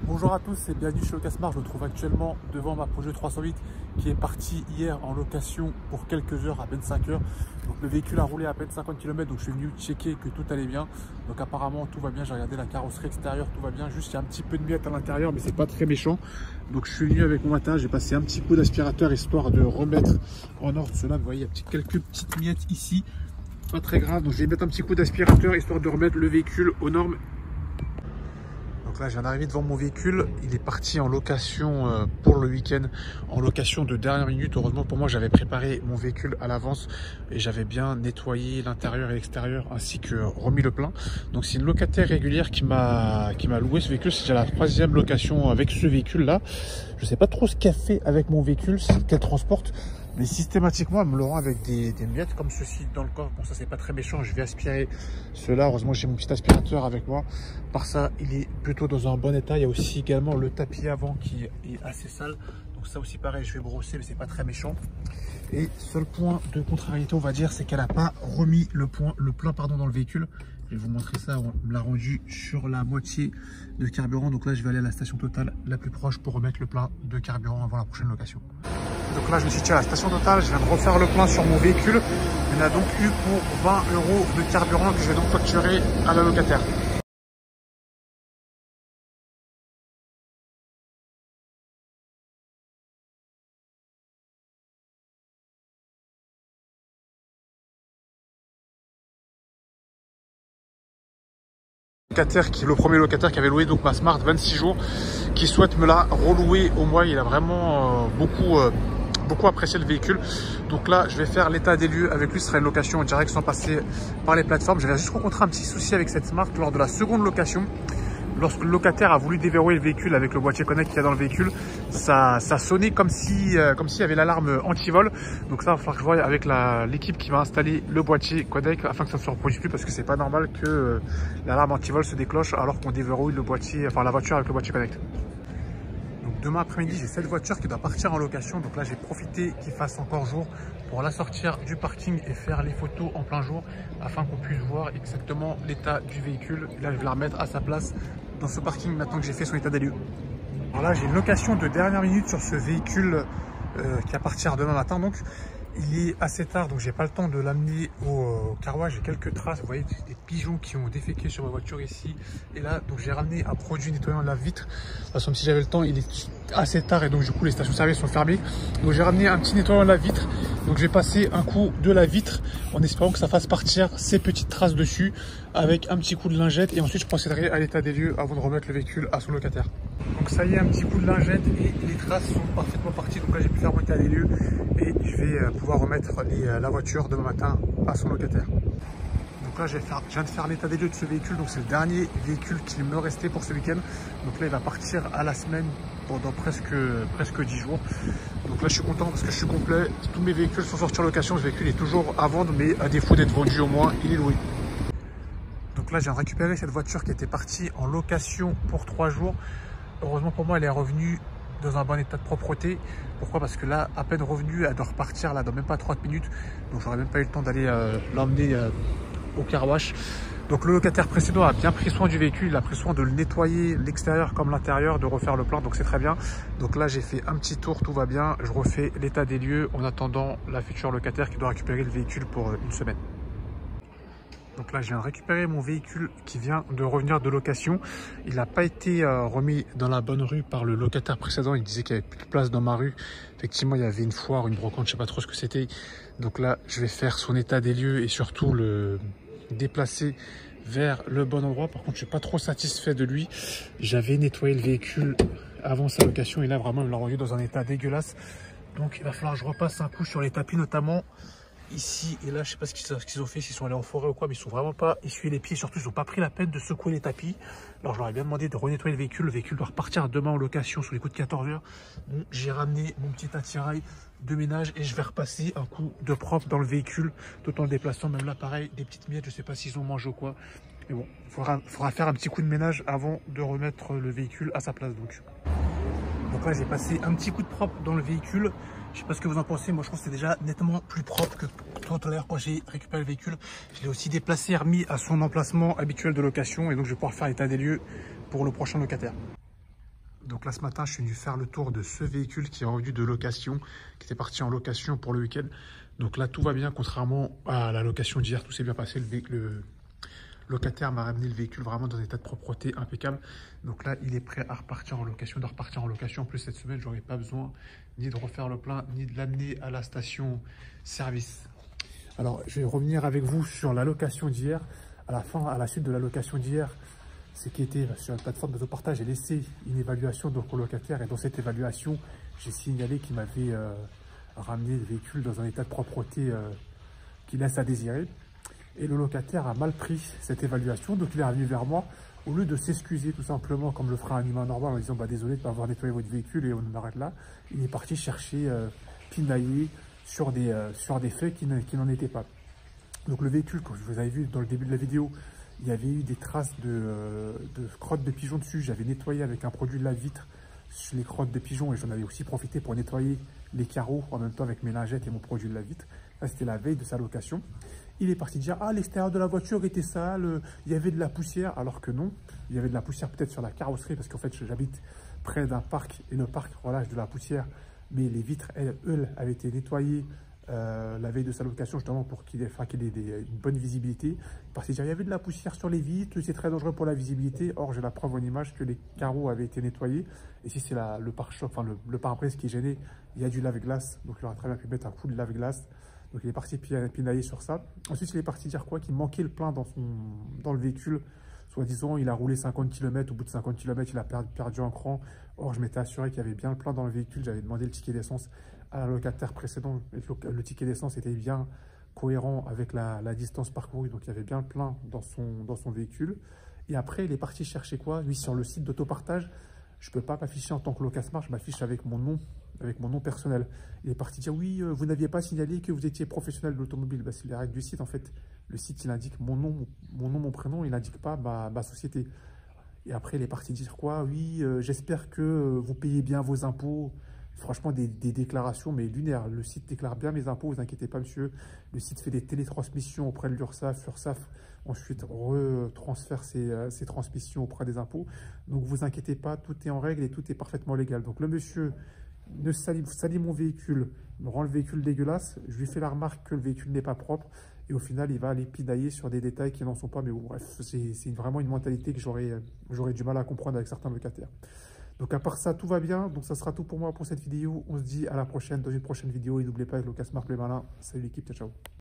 Bonjour à tous et bienvenue chez Ocasmart. Je me trouve actuellement devant ma Peugeot 308 qui est partie hier en location pour quelques heures, à peine 5 heures. Donc le véhicule a roulé à peine 50 km, donc je suis venu checker que tout allait bien. Donc apparemment tout va bien, j'ai regardé la carrosserie extérieure, tout va bien. Juste il y a un petit peu de miettes à l'intérieur mais c'est pas très méchant. Donc je suis venu avec mon matin, j'ai passé un petit coup d'aspirateur histoire de remettre en ordre cela. Vous voyez, il y a quelques petites miettes ici, pas très grave. Donc je vais mettre un petit coup d'aspirateur histoire de remettre le véhicule aux normes. Donc là, je viens d'arriver devant mon véhicule. Il est parti en location pour le week-end, en location de dernière minute. Heureusement pour moi, j'avais préparé mon véhicule à l'avance et j'avais bien nettoyé l'intérieur et l'extérieur ainsi que remis le plein. Donc c'est une locataire régulière qui m'a loué ce véhicule. C'est déjà la troisième location avec ce véhicule-là. Je ne sais pas trop ce qu'elle fait avec mon véhicule, qu'elle transporte. Mais systématiquement, elle me le rend avec des miettes comme ceci dans le corps. Bon, ça, c'est pas très méchant. Je vais aspirer cela. Heureusement, j'ai mon petit aspirateur avec moi. Par ça, il est plutôt dans un bon état. Il y a aussi également le tapis avant qui est assez sale. Donc ça aussi, pareil, je vais brosser, mais c'est pas très méchant. Et seul point de contrariété, on va dire, c'est qu'elle n'a pas remis le plein dans le véhicule. Je vais vous montrer ça. On me l'a rendu sur la moitié de carburant. Donc là, je vais aller à la station Total la plus proche pour remettre le plein de carburant avant la prochaine location. Donc là, je me suis tiré à la station Total. Je viens de refaire le plein sur mon véhicule. Il y en a donc eu pour 20 € de carburant que je vais donc facturer à la locataire. Qui est le premier locataire qui avait loué donc ma Smart 26 jours, qui souhaite me la relouer au mois. Il a vraiment beaucoup apprécié le véhicule. Donc là, je vais faire l'état des lieux avec lui. Ce sera une location en direct sans passer par les plateformes. J'avais juste rencontré un petit souci avec cette Smart lors de la seconde location. Lorsque le locataire a voulu déverrouiller le véhicule avec le boîtier connect qu'il y a dans le véhicule, ça sonnait comme s'il y avait l'alarme anti-vol. Donc ça, il va falloir que je voie avec l'équipe qui va installer le boîtier connect afin que ça ne se reproduise plus, parce que c'est pas normal que l'alarme anti-vol se déclenche alors qu'on déverrouille le boîtier, enfin la voiture avec le boîtier connect. Donc demain après-midi, j'ai cette voiture qui doit partir en location. Donc là, j'ai profité qu'il fasse encore jour pour la sortir du parking et faire les photos en plein jour afin qu'on puisse voir exactement l'état du véhicule. Et là, je vais la remettre à sa place dans ce parking maintenant que j'ai fait son état des lieux. Alors là, j'ai une location de dernière minute sur ce véhicule qui va partir demain matin. Donc il est assez tard, donc j'ai pas le temps de l'amener au car wash. J'ai quelques traces, vous voyez, des pigeons qui ont déféqué sur ma voiture ici et là. Donc j'ai ramené un produit nettoyant de la vitre. De toute façon, si j'avais le temps, il est assez tard et donc du coup les stations-service sont fermées. Donc j'ai ramené un petit nettoyant de la vitre. Donc je vais passer un coup de la vitre en espérant que ça fasse partir ces petites traces dessus avec un petit coup de lingette, et ensuite je procéderai à l'état des lieux avant de remettre le véhicule à son locataire. Donc ça y est, un petit coup de lingette et les traces sont parfaitement parties. Donc là, j'ai pu faire mon état des lieux et je vais pouvoir remettre la voiture demain matin à son locataire. Donc là, je viens de faire l'état des lieux de ce véhicule. Donc c'est le dernier véhicule qu'il me restait pour ce week-end. Donc là, il va partir à la semaine pendant presque 10 jours. Donc là, je suis content parce que je suis complet. Tous mes véhicules sont sortis en location. Ce véhicule est toujours à vendre, mais à défaut d'être vendu, au moins, il est loué. Donc là, je viens de récupérer cette voiture qui était partie en location pour 3 jours. Heureusement pour moi, elle est revenue dans un bon état de propreté. Pourquoi? Parce que là, à peine revenue, elle doit repartir là dans même pas 30 minutes. Donc j'aurais même pas eu le temps d'aller l'emmener au car wash. Donc le locataire précédent a bien pris soin du véhicule. Il a pris soin de le nettoyer, l'extérieur comme l'intérieur, de refaire le plein. Donc c'est très bien. Donc là, j'ai fait un petit tour, tout va bien. Je refais l'état des lieux en attendant la future locataire qui doit récupérer le véhicule pour une semaine. Donc là, je viens de récupérer mon véhicule qui vient de revenir de location. Il n'a pas été remis dans la bonne rue par le locataire précédent. Il disait qu'il n'y avait plus de place dans ma rue. Effectivement, il y avait une foire, une brocante, je ne sais pas trop ce que c'était. Donc là, je vais faire son état des lieux et surtout le déplacer vers le bon endroit. Par contre, je ne suis pas trop satisfait de lui. J'avais nettoyé le véhicule avant sa location et là, vraiment, il l'a rendu dans un état dégueulasse. Donc, il va falloir que je repasse un coup sur les tapis notamment. Ici et là, je sais pas ce qu'ils ont fait, s'ils sont allés en forêt ou quoi, mais ils sont vraiment pas essuyés les pieds. Surtout, ils n'ont pas pris la peine de secouer les tapis. Alors, je leur ai bien demandé de renettoyer le véhicule. Le véhicule doit repartir demain en location sous les coups de 14 heures. Donc, j'ai ramené mon petit attirail de ménage et je vais repasser un coup de propre dans le véhicule tout en le déplaçant. Même là, pareil, des petites miettes, je sais pas s'ils ont mangé ou quoi. Mais bon, il faudra faire un petit coup de ménage avant de remettre le véhicule à sa place. Donc là, j'ai passé un petit coup de propre dans le véhicule. Je sais pas ce que vous en pensez, moi je trouve que c'est déjà nettement plus propre que tout à l'heure quand j'ai récupéré le véhicule. Je l'ai aussi déplacé et remis à son emplacement habituel de location et donc je vais pouvoir faire l'état des lieux pour le prochain locataire. Donc là, ce matin, je suis venu faire le tour de ce véhicule qui est revenu de location, qui était parti en location pour le week-end. Donc là, tout va bien, contrairement à la location d'hier, tout s'est bien passé. Le locataire m'a ramené le véhicule vraiment dans un état de propreté impeccable. Donc là, il est prêt à repartir en location, de repartir en location. En plus, cette semaine, j'aurais pas besoin ni de refaire le plein, ni de l'amener à la station service. Alors, je vais revenir avec vous sur la location d'hier. À la suite de la location d'hier, c'est qui était sur la plateforme d'autopartage, j'ai laissé une évaluation donc au locataire, et dans cette évaluation, j'ai signalé qu'il m'avait ramené le véhicule dans un état de propreté qui laisse à désirer. Et le locataire a mal pris cette évaluation, donc il est revenu vers moi. Au lieu de s'excuser tout simplement, comme le ferait un humain normal, en disant bah, désolé de ne pas avoir nettoyé votre véhicule et on arrête là, il est parti chercher, pinailler sur des faits qui n'en étaient pas. Donc le véhicule, comme vous avez vu dans le début de la vidéo, il y avait eu des traces de crottes de pigeons dessus. J'avais nettoyé avec un produit de lave-vitre les crottes de pigeons et j'en avais aussi profité pour nettoyer les carreaux en même temps avec mes lingettes et mon produit de lave-vitre. Ça, c'était la veille de sa location. Il est parti dire « Ah, l'extérieur de la voiture était sale, il y avait de la poussière. » Alors que non, il y avait de la poussière peut-être sur la carrosserie parce qu'en fait, j'habite près d'un parc et le parc relâche de la poussière. Mais les vitres, elles avaient été nettoyées la veille de sa location justement pour qu'il ait une bonne visibilité. Parce qu'il y avait de la poussière sur les vitres, c'est très dangereux pour la visibilité. Or, j'ai la preuve en image que les carreaux avaient été nettoyés. Et si c'est le pare-choc, enfin le pare-brise qui est gêné, il y a du lave-glace. Donc, il aurait très bien pu mettre un coup de lave-glace. Donc, il est parti pinailler sur ça. Ensuite, il est parti dire quoi? Qu'il manquait le plein dans le véhicule. Soi-disant, il a roulé 50 km. Au bout de 50 km, il a perdu un cran. Or, je m'étais assuré qu'il y avait bien le plein dans le véhicule. J'avais demandé le ticket d'essence à la locataire précédent. Le ticket d'essence était bien cohérent avec la distance parcourue. Donc, il y avait bien le plein dans son véhicule. Et après, il est parti chercher quoi? Lui, sur le site d'autopartage, je ne peux pas m'afficher en tant que locasmart. Je m'affiche avec mon nom personnel. Il est parti dire oui, vous n'aviez pas signalé que vous étiez professionnel de l'automobile. Bah, c'est les règles du site en fait. Le site, il indique mon nom, mon prénom, il n'indique pas ma société. Et après, il est parti dire quoi? Oui, j'espère que vous payez bien vos impôts. Franchement, des déclarations, mais lunaires. Le site déclare bien mes impôts, vous inquiétez pas, monsieur. Le site fait des télétransmissions auprès de l'URSSAF. l'URSSAF, ensuite, retransfère ces transmissions auprès des impôts. Donc, vous inquiétez pas, tout est en règle et tout est parfaitement légal. Donc, le monsieur salit mon véhicule, me rend le véhicule dégueulasse. Je lui fais la remarque que le véhicule n'est pas propre. Et au final, il va aller pinailler sur des détails qui n'en sont pas. Mais bon, bref, c'est vraiment une mentalité que j'aurais du mal à comprendre avec certains locataires. Donc à part ça, tout va bien. Donc ça sera tout pour moi pour cette vidéo. On se dit à la prochaine, dans une prochaine vidéo. Et n'oubliez pas, avec le locasmart les malins. Salut l'équipe, ciao, ciao.